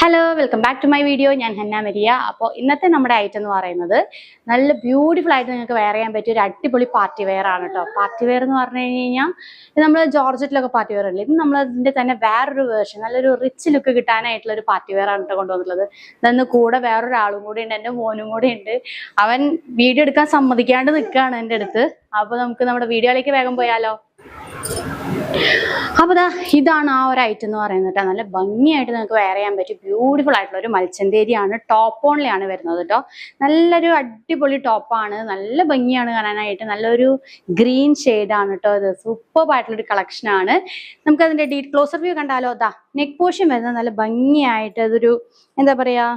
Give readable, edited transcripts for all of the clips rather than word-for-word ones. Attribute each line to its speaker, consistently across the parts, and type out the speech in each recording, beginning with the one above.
Speaker 1: Hello welcome back to my video. ഞാൻ ഹന്ന മരിയ. അപ്പോൾ ഇന്നത്തെ നമ്മുടെ ഐറ്റം എന്ന് പറയുന്നത് നല്ല ബ്യൂട്ടിഫുൾ ആയിട്ട് നിങ്ങൾക്ക് വെയർ ചെയ്യാൻ പറ്റിയ ഒരു അടിപൊളി പാർട്ടി വെയർ ആണ് കേട്ടോ. പാർട്ടി വെയർ എന്ന് പറഞ്ഞു കഴിഞ്ഞാൽ നമ്മൾ ജോർജറ്റിലൊക്കെ പാർട്ടി വെയർ ഉണ്ട്. ഇത് നമ്മൾ അതിന്റെ തന്നെ വേറൊരു വേർഷൻ, നല്ലൊരു റിച്ച് ലുക്ക് കിട്ടാനായിട്ടുള്ള ഒരു പാർട്ടി വെയർ ആണ് കേട്ടോ കൊണ്ടുവന്നിട്ടുള്ളത്. ഇതെന്ന് കൂടെ വേറൊരാളും കൂടി ഉണ്ട്, എൻ്റെ മോനും കൂടി ഉണ്ട്. അവൻ വീഡിയോ എടുക്കാൻ സമ്മതിക്കാണ്ട് നിൽക്കുകയാണ് എൻ്റെ അടുത്ത്. അപ്പോൾ നമുക്ക് നമ്മുടെ വീഡിയോയിലേക്ക് വേഗം പോയാലോ. അപ്പൊ ഇതാണ് ആ ഒരു ഐറ്റം എന്ന് പറയുന്നത് കേട്ടോ. നല്ല ഭംഗിയായിട്ട് നിങ്ങൾക്ക് വെയർ ചെയ്യാൻ പറ്റും. ബ്യൂട്ടിഫുൾ ആയിട്ടുള്ള ഒരു മൽച്ചന്തേരിയാണ്, ടോപ്പ് ഓൺലിയാണ് വരുന്നത് കേട്ടോ. നല്ലൊരു അടിപൊളി ടോപ്പാണ്, നല്ല ഭംഗിയാണ് കാണാനായിട്ട്. നല്ലൊരു ഗ്രീൻ ഷെയ്ഡാണ് കേട്ടോ. ഇത് സൂപ്പർ ആയിട്ടുള്ളൊരു കളക്ഷൻ ആണ്. നമുക്ക് അതിന്റെ ക്ലോസർ വ്യൂ കണ്ടാലോ. നെക്ക് പോർഷൻ വരുന്നത് നല്ല ഭംഗിയായിട്ട്, അതൊരു എന്താ പറയാ,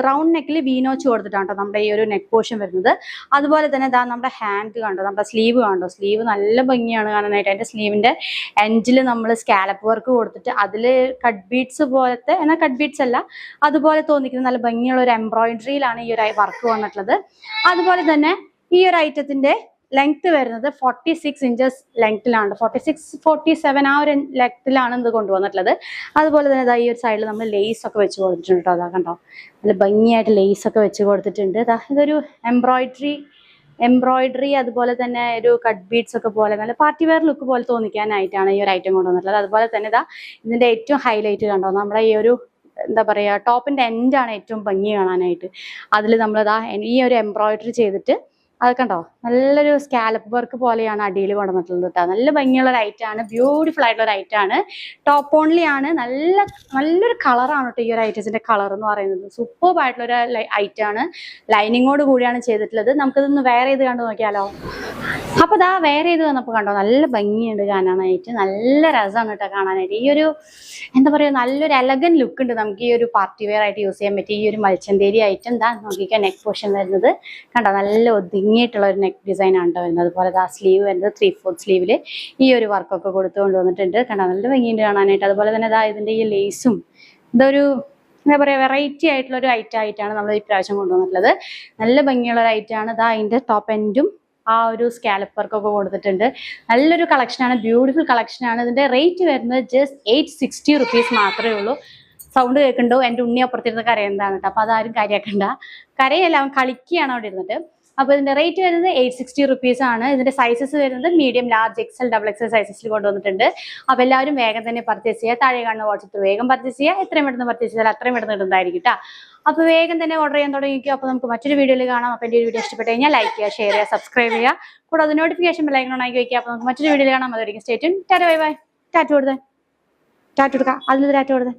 Speaker 1: റൗണ്ട് നെക്കിൽ വീനോച്ച് കൊടുത്തിട്ടാണ് കേട്ടോ നമ്മുടെ ഈ ഒരു നെക്ക് പോർഷൻ വരുന്നത്. അതുപോലെ തന്നെ നമ്മുടെ ഹാൻഡ് കണ്ടോ, നമ്മുടെ സ്ലീവ് കണ്ടോ. സ്ലീവ് നല്ല ഭംഗിയാണ് കാണാനായിട്ട്. അതിന്റെ സ്ലീവിന്റെ എൻഡിൽ നമ്മൾ സ്കാലപ്പ് വർക്ക് കൊടുത്തിട്ട് അതിൽ കട്ട് ബീഡ്സ് പോലത്തെ, എന്നാൽ കട്ട് ബീഡ്സ് അല്ല, അതുപോലെ തോന്നിക്കുന്ന നല്ല ഭംഗിയുള്ള ഒരു എംബ്രോയിഡറിയിലാണ് ഈ ഒരു വർക്ക് വന്നിട്ടുള്ളത്. അതുപോലെ തന്നെ ഈ ഒരു ഐറ്റത്തിന്റെ ലെങ്ത് വരുന്നത് 46 ഇഞ്ചസ് ലെങ്ത്തിലാണ്, 47 ആ ഒരു ലെങ്ത്തിലാണ് ഇത് കൊണ്ടുവന്നിട്ടുള്ളത്. അതുപോലെ തന്നെ ഈ ഒരു സൈഡിൽ നമ്മൾ ലേസ് ഒക്കെ വെച്ച് കൊടുത്തിട്ടുണ്ട് കേട്ടോ. അതാ കണ്ടോ, നല്ല ഭംഗിയായിട്ട് ലേസ് ഒക്കെ വെച്ച് കൊടുത്തിട്ടുണ്ട്. ഇതൊരു എംബ്രോയിഡറി അതുപോലെ തന്നെ ഒരു കട്ട് ബീഡ്സ് ഒക്കെ പോലെ നല്ല പാർട്ടി വെയർ ലുക്ക് പോലെ തോന്നിക്കാനായിട്ടാണ് ഈ ഒരു ഐറ്റം കൊണ്ടുവന്നിട്ടുള്ളത്. അതുപോലെ തന്നെ ഇതിന്റെ ഏറ്റവും ഹൈലൈറ്റ് കണ്ടോ, നമ്മുടെ ഈ ഒരു എന്താ പറയുക, ടോപ്പിന്റെ എൻഡാണ് ഏറ്റവും ഭംഗി കാണാനായിട്ട്. അതിൽ നമ്മൾ ഈ ഒരു എംബ്രോയിഡറി ചെയ്തിട്ട് അത് കണ്ടോ, നല്ലൊരു സ്കാലപ്പ് വർക്ക് പോലെയാണ് അടിയിൽ കൊണ്ടുവന്നിട്ടുള്ളത് കേട്ടോ. നല്ല ഭംഗിയുള്ള ഒരു ഐറ്റാണ്, ബ്യൂട്ടിഫുൾ ആയിട്ടുള്ള ഒരു ഐറ്റാണ്. ടോപ്പ് ഓൺലി ആണ്. നല്ലൊരു കളറാണ് കേട്ടോ ഈ ഒരു ഐറ്റത്തിന്റെ കളർ എന്ന് പറയുന്നത്. സൂപ്പർ ആയിട്ടുള്ള ഒരു ഐറ്റാണ്. ലൈനിങ്ങോട് കൂടിയാണ് ചെയ്തിട്ടുള്ളത്. നമുക്കിതൊന്ന് വെയർ ചെയ്ത് കണ്ടു നോക്കിയാലോ. അപ്പൊ വെയർ ചെയ്ത് വന്നപ്പോൾ കണ്ടോ, നല്ല ഭംഗിയുണ്ട് കാണാനായിട്ട്. നല്ല രസമാണ് കേട്ടോ കാണാനായിട്ട്. ഈ ഒരു എന്താ പറയുക, നല്ലൊരു എലഗൻ ലുക്ക് ഉണ്ട് നമുക്ക് ഈ ഒരു പാർട്ടി വെയർ ആയിട്ട് യൂസ് ചെയ്യാൻ പറ്റിയ ഈ ഒരു മൽച്ചന്തേരി ഐറ്റം. നോക്കിക്കാൻ നെക്ക് പോർഷൻ വരുന്നത് കണ്ടോ, നല്ല ഒതുങ്ങിയിട്ടുള്ള ഒരു നെക്ക് ഡിസൈൻ ആണ് വരുന്നത്. അതുപോലെ സ്ലീവ് വരുന്നത് 3/4 സ്ലീവില് ഈ ഒരു വർക്കൊക്കെ കൊടുത്തു കൊണ്ടുവന്നിട്ടുണ്ട്. കണ്ടോ, നല്ല ഭംഗിയുണ്ട് കാണാനായിട്ട്. അതുപോലെ തന്നെ ഇതിന്റെ ഈ ലേസും ഇതൊരു എന്താ പറയുക, വെറൈറ്റി ആയിട്ടുള്ള ഒരു ഐറ്റം ആയിട്ടാണ് നമ്മൾ ഈ പ്രാവശ്യം കൊണ്ടുവന്നിട്ടുള്ളത്. നല്ല ഭംഗിയുള്ള ഒരു ഐറ്റമാണ്. അതിന്റെ ടോപ്പ് എൻഡും ആ ഒരു സ്കാലപ്പ് വർക്കൊക്കെ കൊടുത്തിട്ടുണ്ട്. നല്ലൊരു കളക്ഷനാണ്, ബ്യൂട്ടിഫുൾ കളക്ഷനാണ്. ഇതിന്റെ റേറ്റ് വരുന്നത് ജസ്റ്റ് 860 റുപ്പീസ് മാത്രമേ ഉള്ളൂ. സൗണ്ട് കേൾക്കുന്നുണ്ടോ, എൻ്റെ ഉണ്ണി അപ്പുറത്തിരുന്ന് കരയുന്നതാണ് കേട്ടോ. അപ്പൊ അതാരും കരയാക്കണ്ട, കരയല്ല, അവൻ കളിക്കുകയാണ് അവിടെ ഇരുന്നിട്ട്. അപ്പൊ ഇതിന്റെ റേറ്റ് വരുന്നത് 860 റുപ്പീസ് ആണ്. ഇതിന്റെ സൈസസ് വരുന്നത് മീഡിയം, ലാർജ്, XL, XXL സൈസസിൽ കൊണ്ടുവന്നിട്ടുണ്ട്. അപ്പൊ എല്ലാവരും വേഗം തന്നെ പർച്ചേസ് ചെയ്യുക. താഴെ കാണുന്ന വാട്സപ്പിൽ വേഗം പർച്ചേസ് ചെയ്യുക. എത്രയും പെട്ടെന്ന് പർച്ചേസ് ചെയ്താൽ അത്രയും പെട്ടെന്ന് ഇടുന്നതായിരിക്കും കേട്ടോ. അപ്പൊ വേഗം തന്നെ ഓർഡർ ചെയ്യാൻ തുടങ്ങിക്കും. അപ്പൊ നമുക്ക് മറ്റൊരു വീഡിയോയിൽ കാണാം. അപ്പൊ എൻ്റെ വീഡിയോ ഇഷ്ടപ്പെട്ട് കഴിഞ്ഞാൽ ലൈക്ക് ചെയ്യുക, ഷെയർ ചെയ്യുക, സബ്സ്ക്രൈബ് ചെയ്യുക. കൂടാതെ നോട്ടിഫിക്കേഷൻ ബെൽ ഐക്കൺ ആക്കി വയ്ക്കുക. അപ്പൊ നമുക്ക് മറ്റൊരു വീഡിയോയിൽ കാണാം. അതായിരിക്കും stay tune. Tata bye bye. Tata കൊടുക്കാം, അതിൽ ടാറ്റ കൊടുത്തേ.